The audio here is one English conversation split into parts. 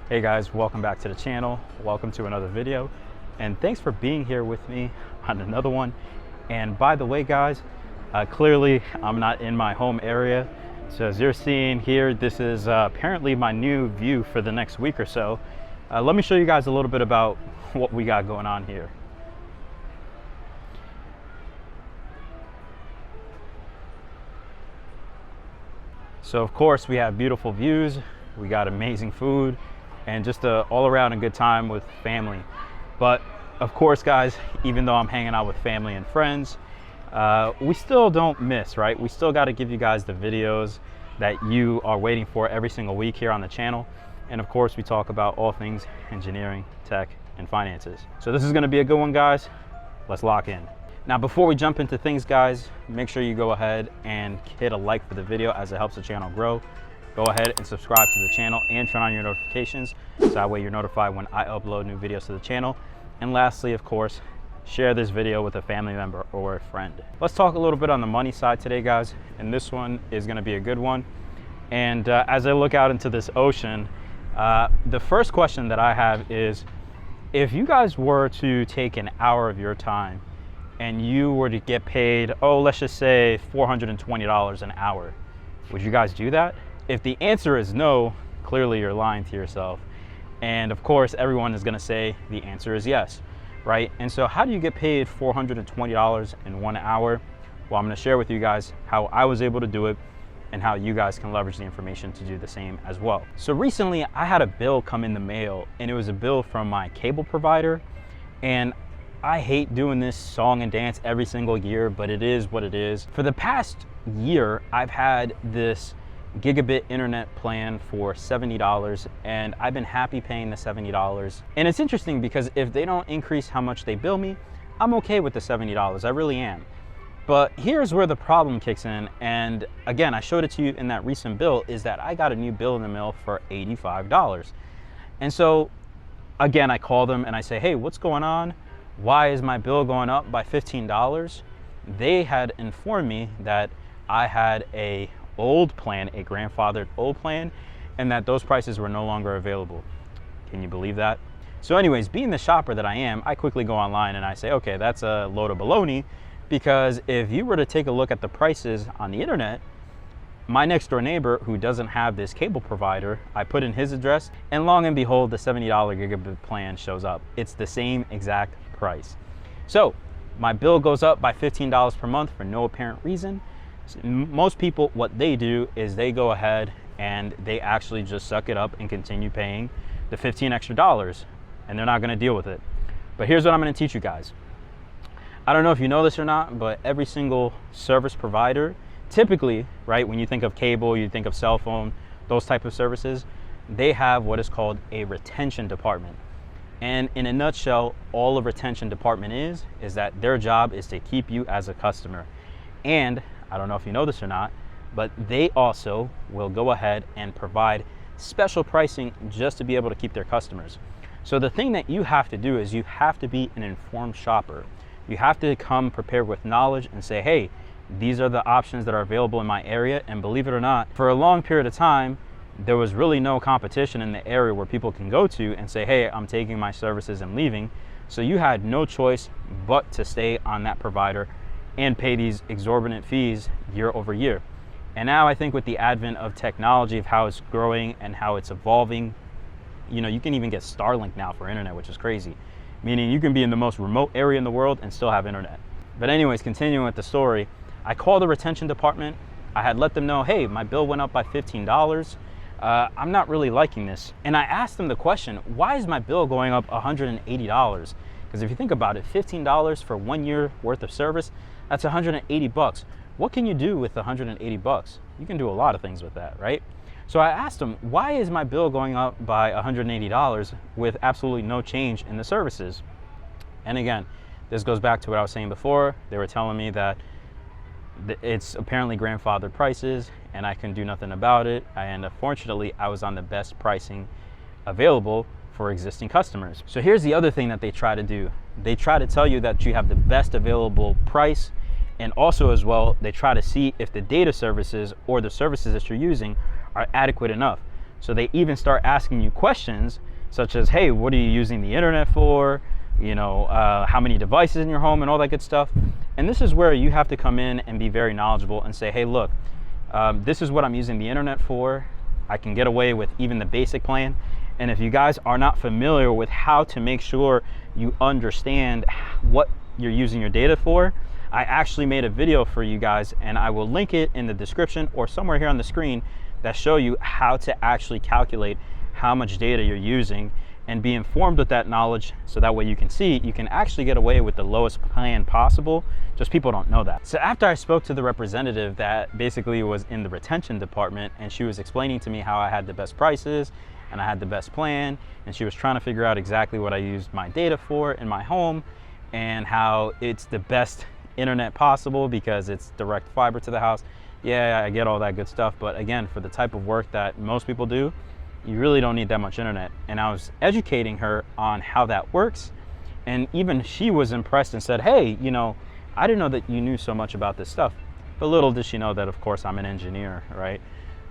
Hey guys, welcome back to the channel. Welcome to another video. And thanks for being here with me on another one. And by the way, guys, clearly I'm not in my home area. So as you're seeing here, this is apparently my new view for the next week or so. Let me show you guys a little bit about what we got going on here. So of course we have beautiful views, we got amazing food, and just all around a good time with family. But of course, guys, even though I'm hanging out with family and friends, we still don't miss, right? We still got to give you guys the videos that you are waiting for every single week here on the channel. And of course, we talk about all things engineering, tech, and finances. So this is going to be a good one, guys. Let's lock in. Now, before we jump into things, guys, make sure you go ahead and hit a like for the video as it helps the channel grow. Go ahead and subscribe to the channel and turn on your notifications so that way you're notified when I upload new videos to the channel. And lastly, of course, share this video with a family member or a friend. Let's talk a little bit on the money side today, guys, and this one is going to be a good one. And as I look out into this ocean, the first question that I have is, if you guys were to take an hour of your time and you were to get paid, let's just say $420 an hour, would you guys do that? If the answer is no, clearly you're lying to yourself. And of course, everyone is gonna say the answer is yes, right? And so how do you get paid $420 in 1 hour? Well, I'm gonna share with you guys how I was able to do it and how you guys can leverage the information to do the same as well. So recently I had a bill come in the mail, and it was a bill from my cable provider. And I hate doing this song and dance every single year, but it is what it is. For the past year, I've had this gigabit internet plan for $70, and I've been happy paying the $70. And it's interesting because if they don't increase how much they bill me, I'm okay with the $70. I really am. But here's where the problem kicks in, and again, I showed it to you in that recent bill, is that I got a new bill in the mail for $85. And so again, I call them and I say, hey, what's going on? Why is my bill going up by $15? They had informed me that I had a old plan, a grandfathered old plan, and that those prices were no longer available. Can you believe that? So anyways, being the shopper that I am, I quickly go online and I say, okay, that's a load of baloney, because if you were to take a look at the prices on the internet, my next door neighbor who doesn't have this cable provider, I put in his address, and long and behold, the $70 gigabit plan shows up. It's the same exact price. So my bill goes up by $15 per month for no apparent reason. Most people, what they do is they go ahead and they actually just suck it up and continue paying the $15 extra, and they're not going to deal with it. But here's what I'm going to teach you guys. I don't know if you know this or not, but every single service provider, typically, right, when you think of cable, you think of cell phone, those type of services, they have what is called a retention department. And in a nutshell, all a retention department is that their job is to keep you as a customer. And I don't know if you know this or not, but they also will go ahead and provide special pricing just to be able to keep their customers. So the thing that you have to do is you have to be an informed shopper. You have to come prepared with knowledge and say, hey, these are the options that are available in my area. And believe it or not, for a long period of time, there was really no competition in the area where people can go to and say, hey, I'm taking my services and leaving. So you had no choice but to stay on that provider and pay these exorbitant fees year over year. And now I think with the advent of technology, of how it's growing and how it's evolving, you know, you can even get Starlink now for internet, which is crazy. Meaning you can be in the most remote area in the world and still have internet. But anyways, continuing with the story, I called the retention department. I had let them know, hey, my bill went up by $15. I'm not really liking this. And I asked them the question, why is my bill going up $180? Because if you think about it, $15 for 1 year worth of service, that's 180 bucks. What can you do with 180 bucks? You can do a lot of things with that, right? So I asked them, why is my bill going up by $180 with absolutely no change in the services? And again, this goes back to what I was saying before. They were telling me that it's apparently grandfathered prices and I can do nothing about it. And unfortunately, I was on the best pricing available for existing customers. So here's the other thing that they try to do. They try to tell you that you have the best available price, and also as well, they try to see if the data services or the services that you're using are adequate enough. So they even start asking you questions such as, hey, what are you using the internet for? You know, how many devices in your home and all that good stuff. And this is where you have to come in and be very knowledgeable and say, hey, look, this is what I'm using the internet for. I can get away with even the basic plan. And if you guys are not familiar with how to make sure you understand what you're using your data for, I actually made a video for you guys, and I will link it in the description or somewhere here on the screen that show you how to actually calculate how much data you're using and be informed with that knowledge, so that way you can see you can actually get away with the lowest plan possible. Just people don't know that. So after I spoke to the representative that basically was in the retention department, and she was explaining to me how I had the best prices and I had the best plan, and she was trying to figure out exactly what I used my data for in my home and how it's the best internet possible because it's direct fiber to the house. Yeah, I get all that good stuff, but again, for the type of work that most people do, you really don't need that much internet. And I was educating her on how that works, and even she was impressed and said, hey, you know, I didn't know that you knew so much about this stuff. But little did she know that, of course, I'm an engineer, right?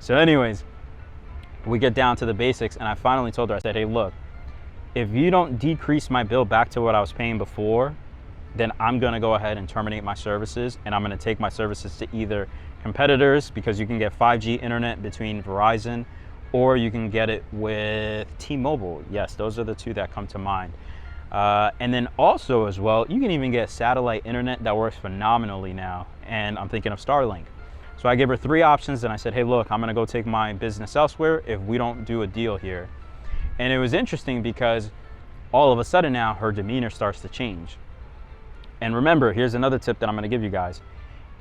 So anyways, we get down to the basics, and I finally told her, I said, hey, look, if you don't decrease my bill back to what I was paying before, then I'm gonna go ahead and terminate my services, and I'm gonna take my services to either competitors, because you can get 5G internet between Verizon, or you can get it with T-Mobile. Yes, those are the two that come to mind. And then also as well, you can even get satellite internet that works phenomenally now, and I'm thinking of Starlink. So I gave her 3 options, and I said, hey, look, I'm gonna go take my business elsewhere if we don't do a deal here. And it was interesting because all of a sudden now her demeanor starts to change. And remember, here's another tip that I'm gonna give you guys.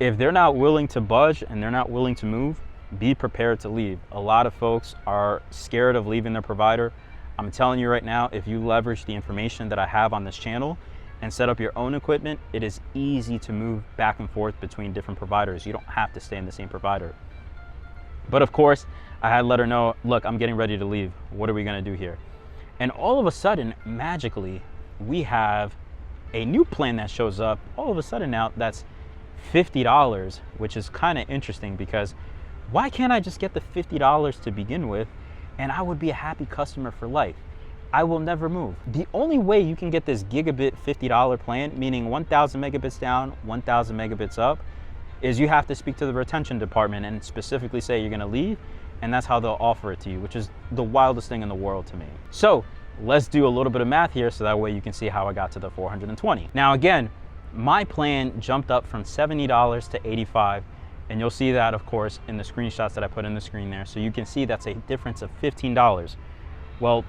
If they're not willing to budge and they're not willing to move, be prepared to leave. A lot of folks are scared of leaving their provider. I'm telling you right now, if you leverage the information that I have on this channel and set up your own equipment, it is easy to move back and forth between different providers. You don't have to stay in the same provider. But of course, I had let her know, look, I'm getting ready to leave. What are we gonna do here? And all of a sudden, magically, we have a new plan that shows up all of a sudden now that's $50, which is kind of interesting because why can't I just get the $50 to begin with and I would be a happy customer for life? I will never move. The only way you can get this gigabit $50 plan, meaning 1,000 megabits down, 1,000 megabits up, is you have to speak to the retention department and specifically say you're gonna leave, and that's how they'll offer it to you, which is the wildest thing in the world to me. So let's do a little bit of math here so that way you can see how I got to the 420. Now again, my plan jumped up from $70 to $85, and you'll see that, of course, in the screenshots that I put in the screen there. So you can see that's a difference of $15. Well,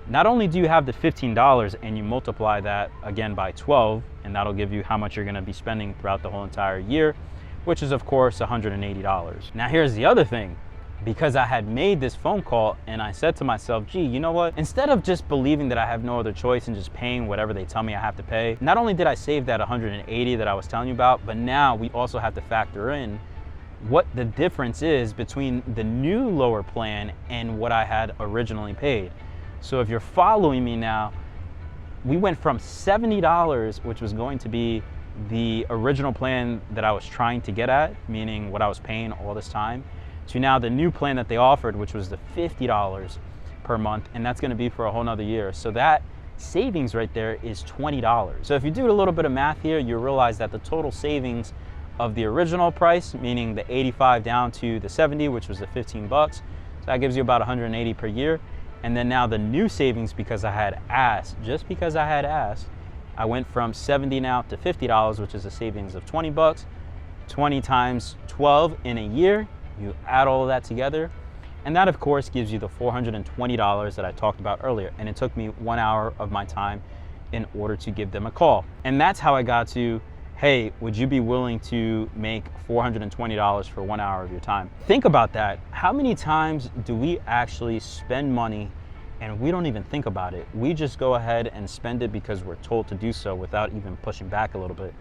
not only do you have the $15 and you multiply that again by 12, and that'll give you how much you're gonna be spending throughout the whole entire year, which is of course $180. Now here's the other thing. Because I had made this phone call and I said to myself, gee, you know what? Instead of just believing that I have no other choice and just paying whatever they tell me I have to pay, not only did I save that 180 that I was telling you about, but now we also have to factor in what the difference is between the new lower plan and what I had originally paid. So if you're following me now, we went from $70, which was going to be the original plan that I was trying to get at, meaning what I was paying all this time, to now the new plan that they offered, which was the $50 per month, and that's gonna be for a whole nother year. So that savings right there is $20. So if you do a little bit of math here, you realize that the total savings of the original price, meaning the 85 down to the 70, which was the 15 bucks, so that gives you about 180 per year. And then now the new savings, because I had asked, just because I had asked, I went from 70 now to $50, which is a savings of 20 bucks, 20 times 12 in a year. You add all of that together, and that of course gives you the $420 that I talked about earlier. And it took me 1 hour of my time in order to give them a call. And that's how I got to, hey, would you be willing to make $420 for 1 hour of your time? Think about that. How many times do we actually spend money and we don't even think about it? We just go ahead and spend it because we're told to do so without even pushing back a little bit.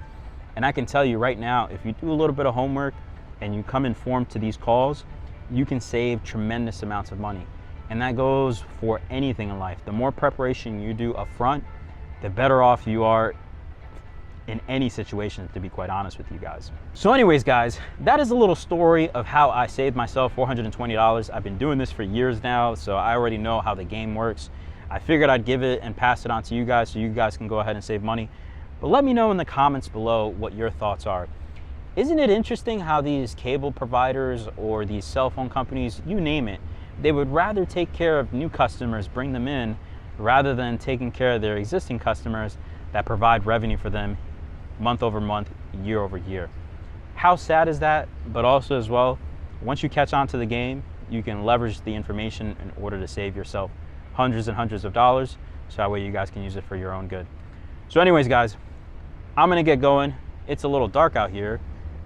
And I can tell you right now, if you do a little bit of homework and you come informed to these calls, you can save tremendous amounts of money. And that goes for anything in life. The more preparation you do up front, the better off you are in any situation, to be quite honest with you guys. So anyways, guys, that is a little story of how I saved myself $420. I've been doing this for years now, so I already know how the game works. I figured I'd give it and pass it on to you guys so you guys can go ahead and save money. But let me know in the comments below what your thoughts are. Isn't it interesting how these cable providers or these cell phone companies, you name it, they would rather take care of new customers, bring them in, rather than taking care of their existing customers that provide revenue for them month over month, year over year. How sad is that? But also as well, once you catch on to the game, you can leverage the information in order to save yourself hundreds and hundreds of dollars, so that way you guys can use it for your own good. So anyways, guys, I'm gonna get going. It's a little dark out here,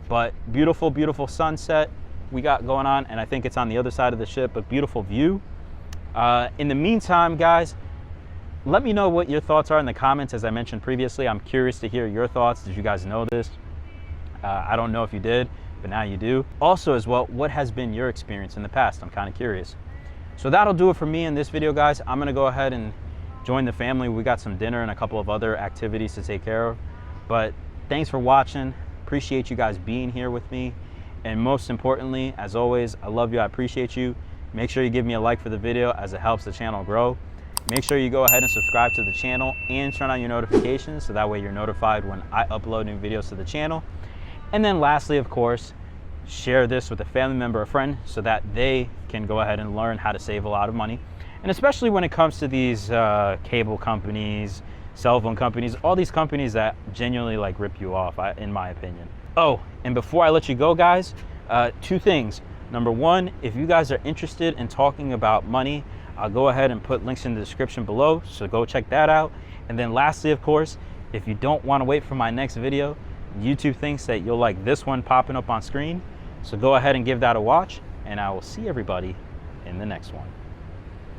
but beautiful, beautiful sunset we got going on, and I think it's on the other side of the ship, but beautiful view. In the meantime, guys, let me know what your thoughts are in the comments. As I mentioned previously, I'm curious to hear your thoughts. Did you guys know this? I don't know if you did, but now you do. Also as well, what has been your experience in the past? I'm kind of curious. So that'll do it for me in this video, guys. I'm gonna go ahead and join the family. We got some dinner and a couple of other activities to take care of. But thanks for watching. Appreciate you guys being here with me. And most importantly, as always, I love you, I appreciate you. Make sure you give me a like for the video as it helps the channel grow. Make sure you go ahead and subscribe to the channel and turn on your notifications so that way you're notified when I upload new videos to the channel. And then lastly, of course, share this with a family member or friend so that they can go ahead and learn how to save a lot of money. And especially when it comes to these cable companies, cell phone companies, all these companies that genuinely like rip you off, in my opinion. Oh, and before I let you go, guys, two things. Number one, if you guys are interested in talking about money, I'll go ahead and put links in the description below, so go check that out. And then lastly, of course, if you don't want to wait for my next video, YouTube thinks that you'll like this one popping up on screen. So go ahead and give that a watch, and I will see everybody in the next one.